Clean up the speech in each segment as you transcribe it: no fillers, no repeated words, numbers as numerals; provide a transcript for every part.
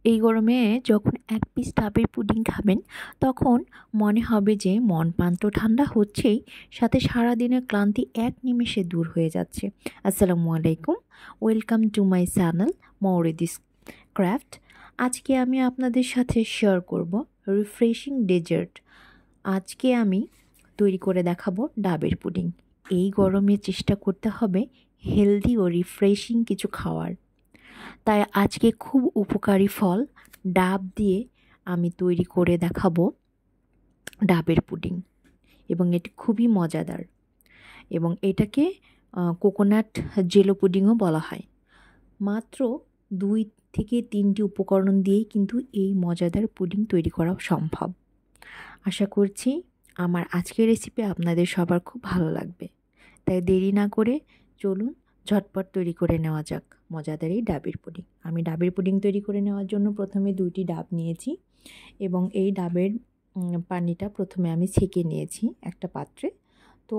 এই গরমে যখন এক পিস ডাবের পুডিং খাবেন তখন মনে হবে যে মন প্রাণ তো ঠান্ডা হচ্ছেই, সাথে সারাদিনের ক্লান্তি এক নিমেষে দূর হয়ে যাচ্ছে। আসসালামু আলাইকুম, ওয়েলকাম টু মাই চ্যানেল মৌরিদিস ক্রাফট। আজকে আমি আপনাদের সাথে শেয়ার করব রিফ্রেশিং ডেজার্ট। আজকে আমি তৈরি করে দেখাবো ডাবের পুডিং। এই গরমে চেষ্টা করতে হবে হেলদি ও রিফ্রেশিং কিছু খাওয়ার। তাই আজকে খুব উপকারী ফল ডাব দিয়ে আমি তৈরি করে দেখাবো ডাবের পুডিং, এবং এটি খুবই মজাদার, এবং এটাকে কোকোনাট জেলো পুডিংও বলা হয়। মাত্র 2 থেকে 3টি উপকরণ দিয়েই কিন্তু এই মজাদার পুডিং তৈরি করা সম্ভব। আশা করছি আমার আজকের রেসিপি আপনাদের সবার খুব ভালো লাগবে। তাই দেরি না করে চলুন ঝটপট তৈরি করে নেওয়া যাক মজাদার এই ডাবের পুডিং। আমি ডাবের পুডিং তৈরি করে নেওয়ার জন্য প্রথমে 2টি ডাব নিয়েছি, এবং এই ডাবের পানিটা প্রথমে আমি ছেঁকে নিয়েছি একটা পাত্রে। তো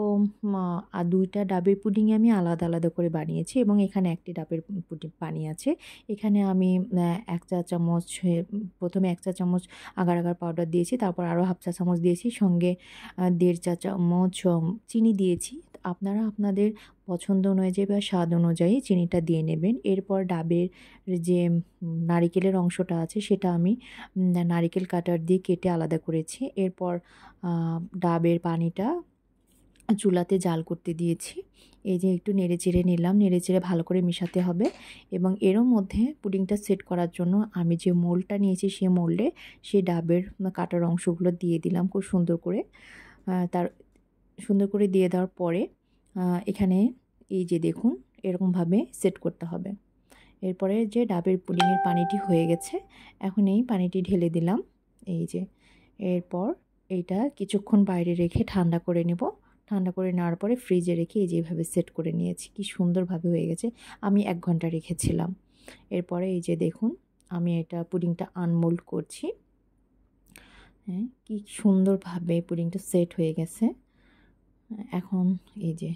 2টা ডাবের পুডিং আমি আলাদা আলাদা করে বানিয়েছি, এবং এখানে একটি ডাবের পুডিং পানি আছে। এখানে আমি 1 চা চামচ প্রথমে 1 চা চামচ আগার আগার পাউডার দিয়েছি, তারপর আরও হাফ চা চামচ দিয়েছি, সঙ্গে 1.5 চা চামচ চিনি দিয়েছি। আপনারা আপনাদের পছন্দ অনুযায়ী বা স্বাদ অনুযায়ী চিনিটা দিয়ে নেবেন। এরপর ডাবের যে নারিকেলের অংশটা আছে সেটা আমি নারিকেল কাটার দিয়ে কেটে আলাদা করেছি। এরপর ডাবের পানিটা চুলাতে জাল করতে দিয়েছি। এই যে একটু নেড়েচেড়ে নিলাম, নেড়েচেড়ে ভালো করে মেশাতে হবে। এবং এরও মধ্যে পুডিংটা সেট করার জন্য আমি যে মোল্ডটা নিয়েছি সেই মোল্ডে সেই ডাবের কাটার অংশগুলো দিয়ে দিলাম খুব সুন্দর করে। তার সুন্দর করে দিয়ে দেওয়ার পরে এখানে এই যে দেখুন এরকমভাবে সেট করতে হবে। এরপরে যে ডাবের পুডিংয়ের পানিটি হয়ে গেছে, এখন এই পানিটি ঢেলে দিলাম। এই যে এরপর এইটা কিছুক্ষণ বাইরে রেখে ঠান্ডা করে নেব। ঠান্ডা করে নেওয়ার পরে ফ্রিজে রেখে এই যেভাবে সেট করে নিয়েছি, কি সুন্দরভাবে হয়ে গেছে। আমি 1 ঘন্টা রেখেছিলাম। এরপরে এই যে দেখুন আমি এটা পুডিংটা আনমোল্ড করছি। হ্যাঁ, কি সুন্দরভাবে পুডিংটা সেট হয়ে গেছে। এখন এই যে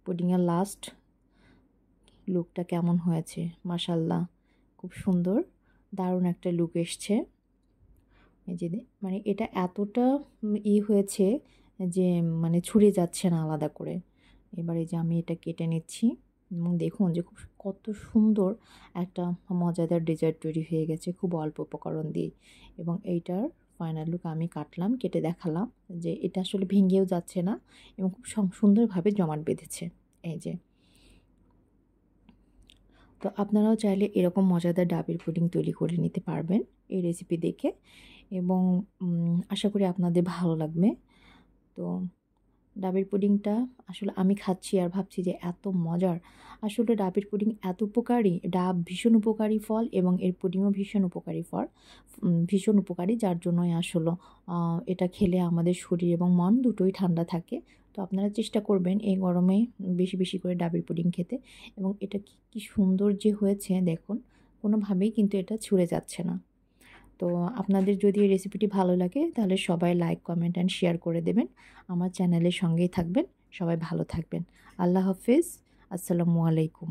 পুডিংয়ের লাস্ট লুকটা কেমন হয়েছে, মাশাআল্লাহ খুব সুন্দর, দারুণ একটা লুক এসছে। এই যে মানে এটা এতটা হয়েছে যে মানে ছুঁড়ে যাচ্ছে না আলাদা করে। এবারে যে আমি এটা কেটে নিচ্ছি, এবং দেখুন যে কত সুন্দর একটা মজাদার ডেজার্ট তৈরি হয়ে গেছে খুব অল্প উপকরণ দিয়ে। এবং এইটার ফাইনাল লুক আমি কাটলাম, কেটে দেখালাম যে এটা আসলে ভেঙেও যাচ্ছে না, এবং খুব সুন্দরভাবে জমাট বেঁধেছে। এই যে, তো আপনারাও চাইলে এরকম মজাদার ডাবের পুডিং তৈরি করে নিতে পারবেন এই রেসিপি দেখে, এবং আশা করি আপনাদের ভালো লাগবে। তো ডাবের পুডিংটা আসলে আমি খাচ্ছি আর ভাবছি যে এত মজার। আসলে ডাবের পুডিং এত উপকারী, ডাব ভীষণ উপকারী ফল, এবং এর পুডিংও ভীষণ উপকারী ফল, ভীষণ উপকারী, যার জন্যই আসলে এটা খেলে আমাদের শরীর এবং মন দুটোই ঠান্ডা থাকে। তো আপনারা চেষ্টা করবেন এই গরমে বেশি বেশি করে ডাবের পুডিং খেতে। এবং এটা কি সুন্দর যে হয়েছে দেখুন, কোনোভাবেই কিন্তু এটা ছুঁড়ে যাচ্ছে না। তো আপনাদের যদি এই রেসিপিটি ভালো লাগে তাহলে সবাই লাইক, কমেন্ট অ্যান্ড শেয়ার করে দেবেন। আমার চ্যানেলের সঙ্গেই থাকবেন। সবাই ভালো থাকবেন। আল্লাহ হাফেজ। আসসালামু আলাইকুম।